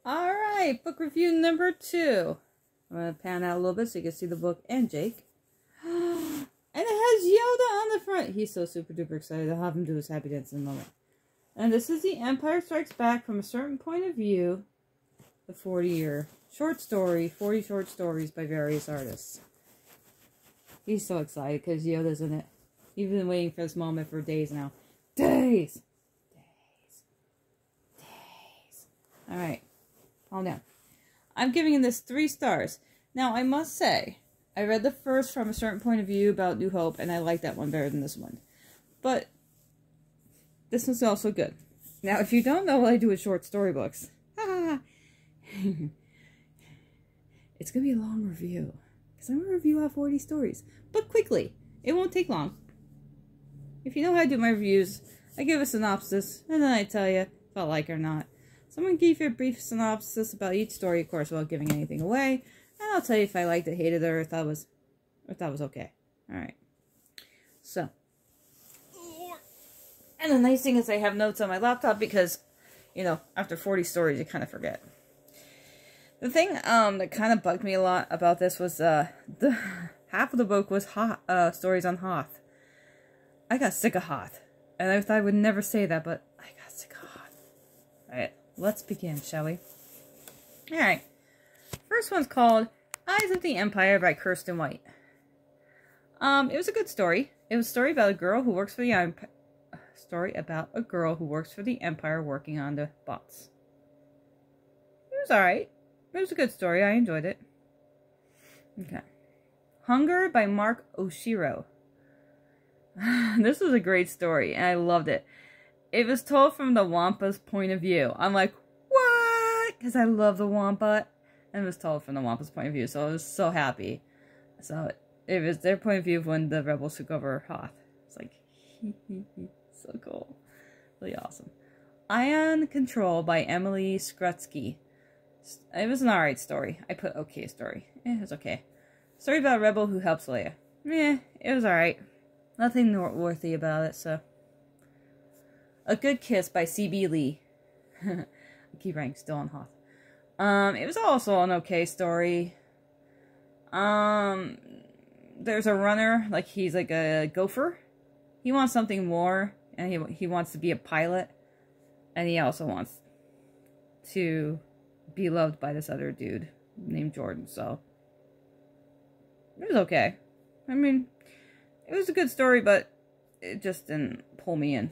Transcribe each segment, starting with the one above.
Alright, book review number 2. I'm going to pan out a little bit so you can see the book and Jake. And it has Yoda on the front. He's so super duper excited. I'll have him do his happy dance in a moment. And this is The Empire Strikes Back from a certain point of view. The 40-year short story, 40 short stories by various artists. He's so excited because Yoda's in it. He's been waiting for this moment for days now. Days! Alright. Calm down. I'm giving this 3 stars. Now, I must say, I read the first from a certain point of view about New Hope, and I like that one better than this one. But this one's also good. Now, if you don't know what I do with short storybooks, it's going to be a long review. Because I'm going to review all 40 stories. But quickly. It won't take long. If you know how to do my reviews, I give a synopsis, and then I tell you if I like it or not. So I'm going to give you a brief synopsis about each story, of course, without giving anything away. And I'll tell you if I liked it, hated it, or thought it was okay. Alright. So. And the nice thing is I have notes on my laptop because, you know, after 40 stories, you kind of forget. The thing that kind of bugged me a lot about this was half of the book was stories on Hoth. I got sick of Hoth. And I thought I would never say that, but I got sick of Hoth. Alright, let's begin, shall we? Alright. First one's called Eyes of the Empire by Kirsten White. It was a good story. It was a story about a girl who works for the Empire. Story about a girl who works for the Empire working on the bots. It was alright. It was a good story. I enjoyed it. Okay. Hunger by Mark Oshiro. This was a great story, and I loved it. It was told from the Wampa's point of view. I'm like, what? Because I love the Wampa. And it was told from the Wampa's point of view, so I was so happy. So it was their point of view of when the rebels took over Hoth. It's like, so cool. Really awesome. Ion Control by Emily Skrutsky. It was an alright story. I put okay story. It was okay. Story about a rebel who helps Leia. It was alright. Nothing noteworthy about it, so. A Good Kiss by C.B. Lee. I keep writing, still on Hoth. It was also an okay story. There's a runner, like he's like a gopher. He wants something more, and he wants to be a pilot. And he also wants to be loved by this other dude named Jordan, so. It was okay. I mean, it was a good story, but it just didn't pull me in.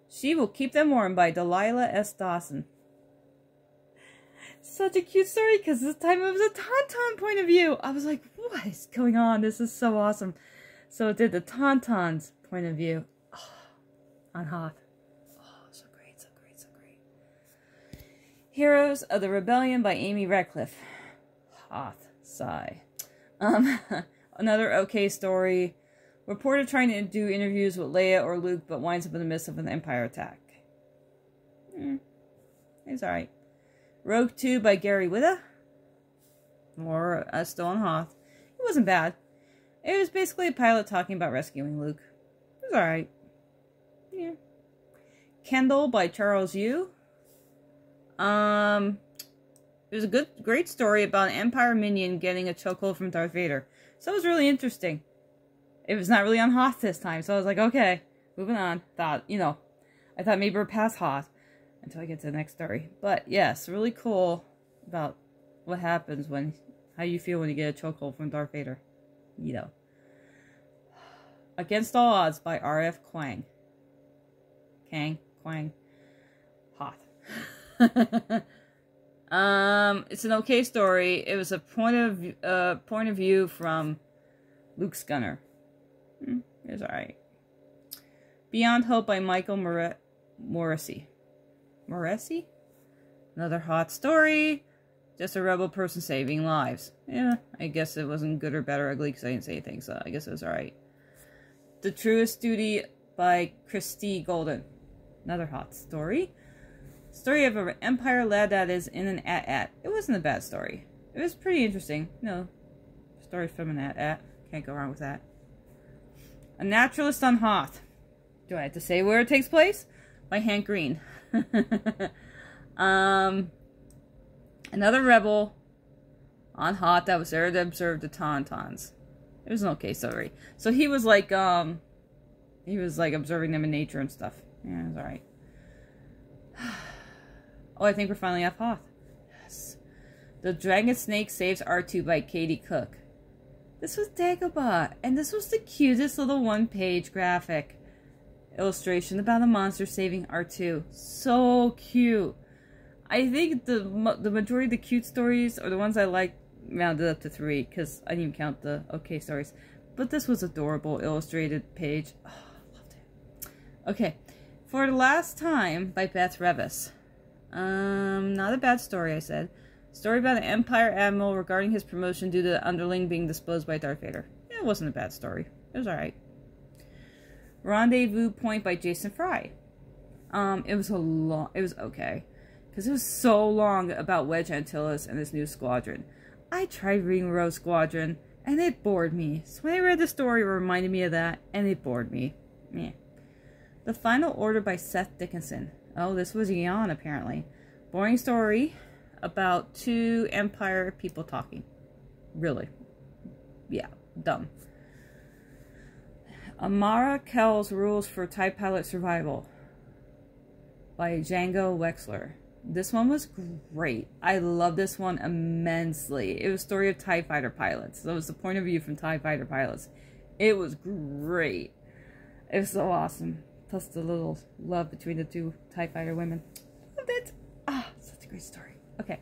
She Will Keep Them Warm by Delilah S. Dawson. Such a cute story, because this time it was a Tauntaun point of view. I was like, what is going on? This is so awesome. So it did the Tauntaun's point of view on Hoth. Oh, so great, so great, so great. Heroes of the Rebellion by Amy Radcliffe. Hoth. Sigh. Another okay story. Reporter trying to do interviews with Leia or Luke, but winds up in the midst of an Empire attack. It's alright. Rogue 2 by Gary Whitta. Or still on Hoth. It wasn't bad. It was basically a pilot talking about rescuing Luke. It was alright. Yeah. Kendall by Charles Yu. It was a great story about an Empire minion getting a chokehold from Darth Vader. So it was really interesting. It was not really on Hoth this time, so I was like, okay, moving on. I thought maybe we're past Hoth until I get to the next story. But yes, really cool about what happens how you feel when you get a chokehold from Darth Vader. You know. Against All Odds by R.F. Kang. Hoth. It's an okay story. It was a point of view from Luke Gunner. It was alright. Beyond Hope by Michael Morrissey. Morrissey? Another hot story. Just a rebel person saving lives. Yeah, I guess it wasn't good or bad or ugly because I didn't say anything, so I guess it was alright. The Truest Duty by Christy Golden. Another hot story. Story of an Empire lad that is in an AT-AT. It wasn't a bad story. It was pretty interesting. Story from an AT-AT. Can't go wrong with that. A Naturalist on Hoth. Do I have to say where it takes place? By Hank Green. Another rebel on Hot that was there to observe the Tauntauns. It was an okay story. So he was like observing them in nature and stuff. Yeah, it was alright. Oh, I think we're finally off Hoth. Yes. The Dragon Snake Saves R2 by Katie Cook. This was Dagobah, and this was the cutest little one-page graphic illustration about a monster saving R2. So cute. I think the majority of the cute stories, or the ones I like, rounded up to 3, because I didn't even count the okay stories. But this was adorable illustrated page. Oh, I loved it. Okay. For the Last Time by Beth Revis. Not a bad story, I said. Story about an Empire admiral regarding his promotion due to the underling being disposed by Darth Vader. Yeah, it wasn't a bad story. It was alright. Rendezvous Point by Jason Fry. It was okay. Because it was so long about Wedge Antilles and his new squadron. I tried reading Rogue Squadron, and it bored me. So when I read the story, it reminded me of that, and it bored me. Meh. The Final Order by Seth Dickinson. Oh, this was a yawn, apparently. Boring story about 2 Empire people talking. Really. Yeah, dumb. Amara Kell's Rules for TIE Pilot Survival by Django Wexler. This one was great. I love this one immensely. It was a story of TIE fighter pilots. So it was the point of view from TIE fighter pilots. It was great. It was so awesome. Plus the little love between the 2 TIE fighter women. Loved it. Ah, such a great story. Okay.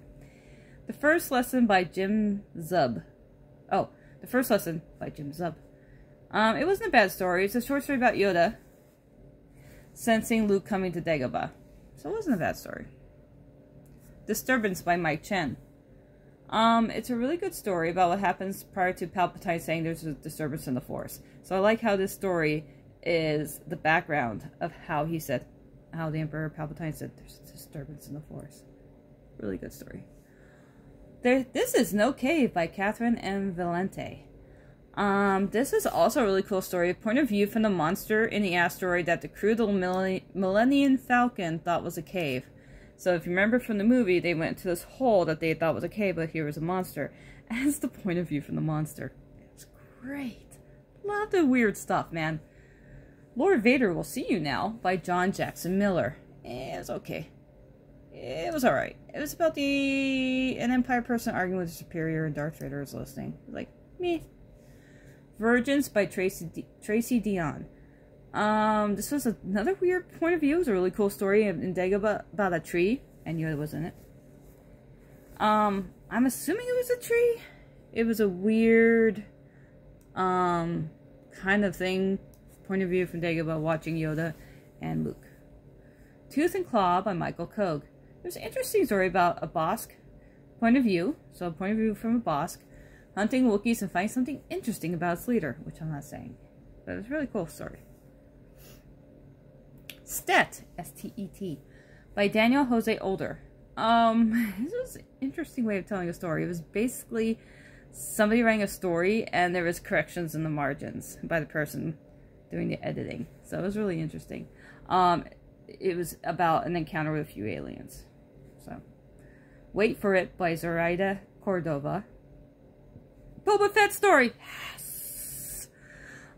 The First Lesson by Jim Zub. Oh, The First Lesson by Jim Zub. It wasn't a bad story. It's a short story about Yoda sensing Luke coming to Dagobah. So it wasn't a bad story. Disturbance by Mike Chen. It's a really good story about what happens prior to Palpatine saying there's a disturbance in the Force. So I like how this story is the background of how he said, how the Emperor Palpatine said there's a disturbance in the Force. Really good story. This is No Cave by Catherine M. Valente. This is also a really cool story. A point of view from the monster in the asteroid that the crew of the Millennium Falcon thought was a cave. So if you remember from the movie, they went to this hole that they thought was a cave, but here was a monster. And it's the point of view from the monster. It's great. Love the weird stuff, man. Lord Vader Will See You Now by John Jackson Miller. It was okay. It was alright. It was about an Empire person arguing with a superior and Darth Vader is listening. Like, meh. Virgins by Tracy Dion. This was another weird point of view. It was a really cool story in Dagobah about a tree. I knew it was in it. I'm assuming it was a tree. It was a weird, kind of thing. Point of view from Dagobah watching Yoda and Luke. Tooth and Claw by Michael Koch. There's an interesting story about a Bosk point of view. So a point of view from a Bosk. Hunting Wookiees and finding something interesting about its leader. Which I'm not saying. But it was a really cool story. Stet, S-T-E-T, by Daniel Jose Older. This was an interesting way of telling a story. It was basically somebody writing a story and there was corrections in the margins by the person doing the editing. So it was really interesting. It was about an encounter with a few aliens. So, Wait for It by Zoraida Cordova. Boba Fett story! Yes!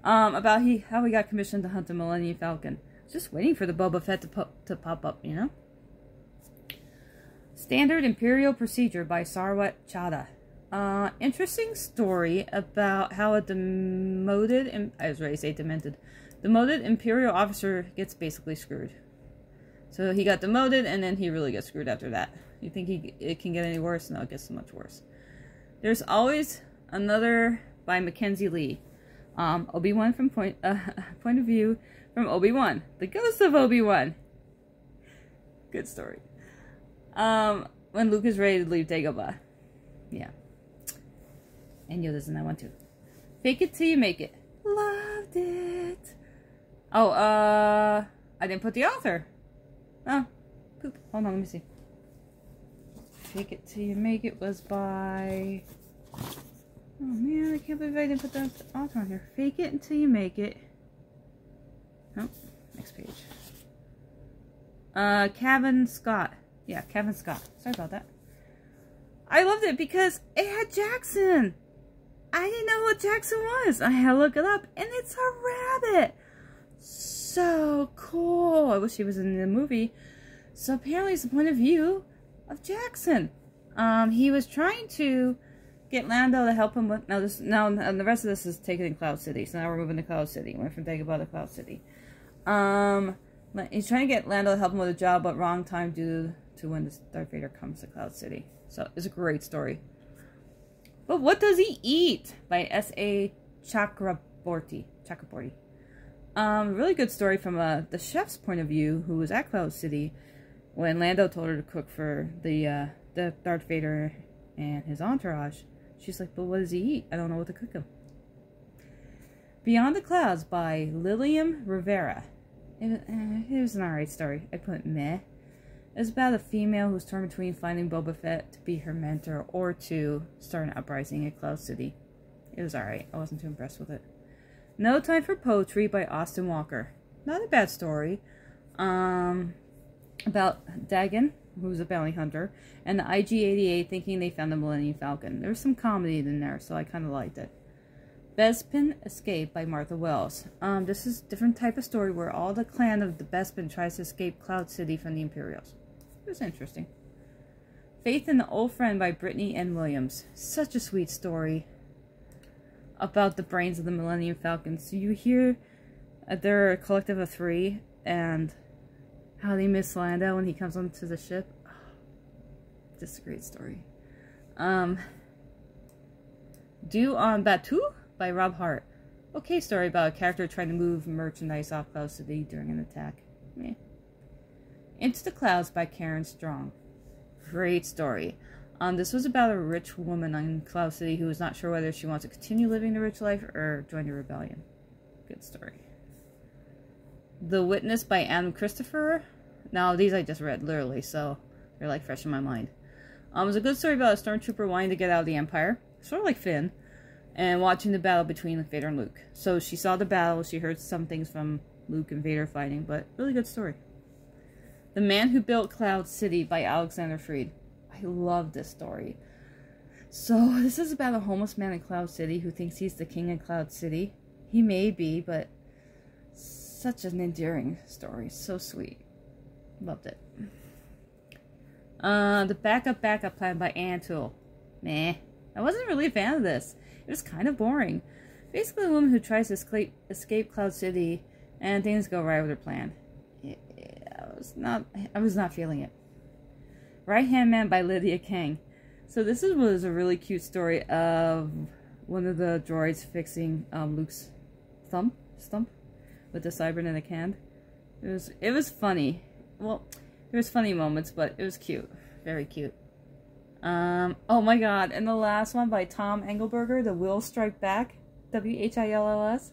About how he got commissioned to hunt the Millennium Falcon. Just waiting for the Boba Fett to pop up, you know? Standard Imperial Procedure by Sarwat Chadha. Interesting story about how a demoted, I was ready to say demented, demoted Imperial officer gets basically screwed. So he got demoted and then he really gets screwed after that. You think it can get any worse? No, it gets much worse. There's Always Another by Mackenzie Lee. Obi-Wan from point of view from Obi-Wan. The ghost of Obi-Wan. Good story. When Luke is ready to leave Dagobah. Yeah. And Yoda's in that one too. Fake It Till You Make It. Loved it. Oh, I didn't put the author. Oh, poop. Hold on, let me see. Fake It Till You Make It was by... Oh man, I can't believe I didn't put the author on here. Fake It Until You Make It. Oh, next page. Kevin Scott. Yeah, Kevin Scott. Sorry about that. I loved it because it had Jackson. I didn't know what Jackson was. I had to look it up, and it's a rabbit. So cool. I wish he was in the movie. So apparently it's the point of view of Jackson. He was trying to get Lando to help him with... Now the rest of this is taken in Cloud City. So now we're moving to Cloud City. Went from Dagobah to Cloud City. He's trying to get Lando to help him with a job, but wrong time due to when Darth Vader comes to Cloud City. So it's a great story. But what does he eat? By S.A. Chakraborty. Really good story from the chef's point of view, who was at Cloud City when Lando told her to cook for the Darth Vader and his entourage. She's like, but what does he eat? I don't know what to cook him. Beyond the Clouds by Lilian Rivera. It was an alright story. I put meh. It's about a female who's torn between finding Boba Fett to be her mentor or to start an uprising at Cloud City. It was alright. I wasn't too impressed with it. No Time for Poetry by Austin Walker. Not a bad story. About Dagon, who's a bounty hunter, and the IG-88 thinking they found the Millennium Falcon. There was some comedy in there, so I kind of liked it. Bespin Escape by Martha Wells. This is a different type of story where all the clan of the Bespin tries to escape Cloud City from the Imperials. It was interesting. Faith in the Old Friend by Brittany N. Williams. Such a sweet story about the brains of the Millennium Falcon. So you hear they're a collective of 3 and how they miss Lando when he comes onto the ship. Oh, just a great story. Due on Batu by Rob Hart. Okay story about a character trying to move merchandise off Cloud City during an attack. Meh. Into the Clouds by Karen Strong. Great story. This was about a rich woman on Cloud City who was not sure whether she wants to continue living the rich life or join the rebellion. Good story. The Witness by Adam Christopher. Now, these I just read, literally, so they're like fresh in my mind. It was a good story about a stormtrooper wanting to get out of the Empire, sort of like Finn, and watching the battle between Vader and Luke. So she saw the battle, she heard some things from Luke and Vader fighting, but really good story. The Man Who Built Cloud City by Alexander Freed. I love this story. So this is about a homeless man in Cloud City who thinks he's the king in Cloud City. He may be, but such an endearing story. So sweet. Loved it. The Backup Plan by Ann Toole. Meh. I wasn't really a fan of this. It was kind of boring. Basically a woman who tries to escape Cloud City and things go right with her plan. I was not feeling it. Right Hand Man by Lydia Kang. So this was a really cute story of one of the droids fixing Luke's stump with the Cybern in a can. It was funny. Well, there was funny moments, but it was cute. Very cute. Oh my god, and the last one by Tom Engelberger, The Will Strike Back. WHILLS.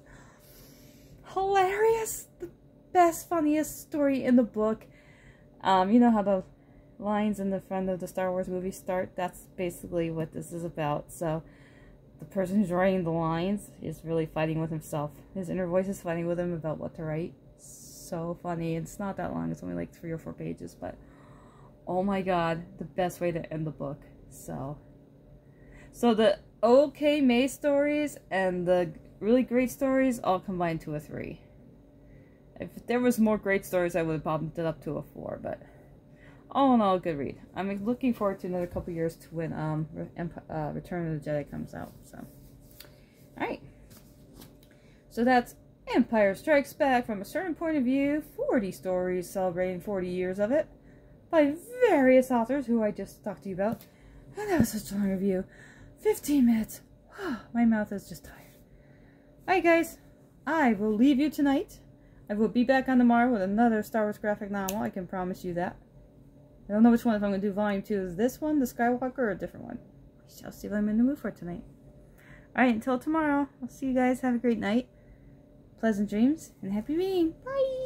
Hilarious! The best, funniest story in the book. You know how the lines in the front of the Star Wars movie start? That's basically what this is about. So, the person who's writing the lines is really fighting with himself. His inner voice is fighting with him about what to write. So funny. It's not that long. It's only like 3 or 4 pages, but oh my god, the best way to end the book. So the okay May stories and the really great stories all combined to a 3. If there was more great stories, I would have bumped it up to a 4, but all in all, a good read. I'm looking forward to another couple years to when Return of the Jedi comes out. So, alright. So that's Empire Strikes Back from a certain point of view. 40 stories celebrating 40 years of it by various authors who I just talked to you about. And that was such a long review. 15 minutes. My mouth is just tired. Alright guys, I will leave you tonight. I will be back on tomorrow with another Star Wars graphic novel. I can promise you that. I don't know which one, if I'm going to do volume 2. Is this one, the Skywalker, or a different one? We shall see what I'm in the mood for tonight. Alright, until tomorrow. I'll see you guys. Have a great night. Pleasant dreams and happy reading. Bye!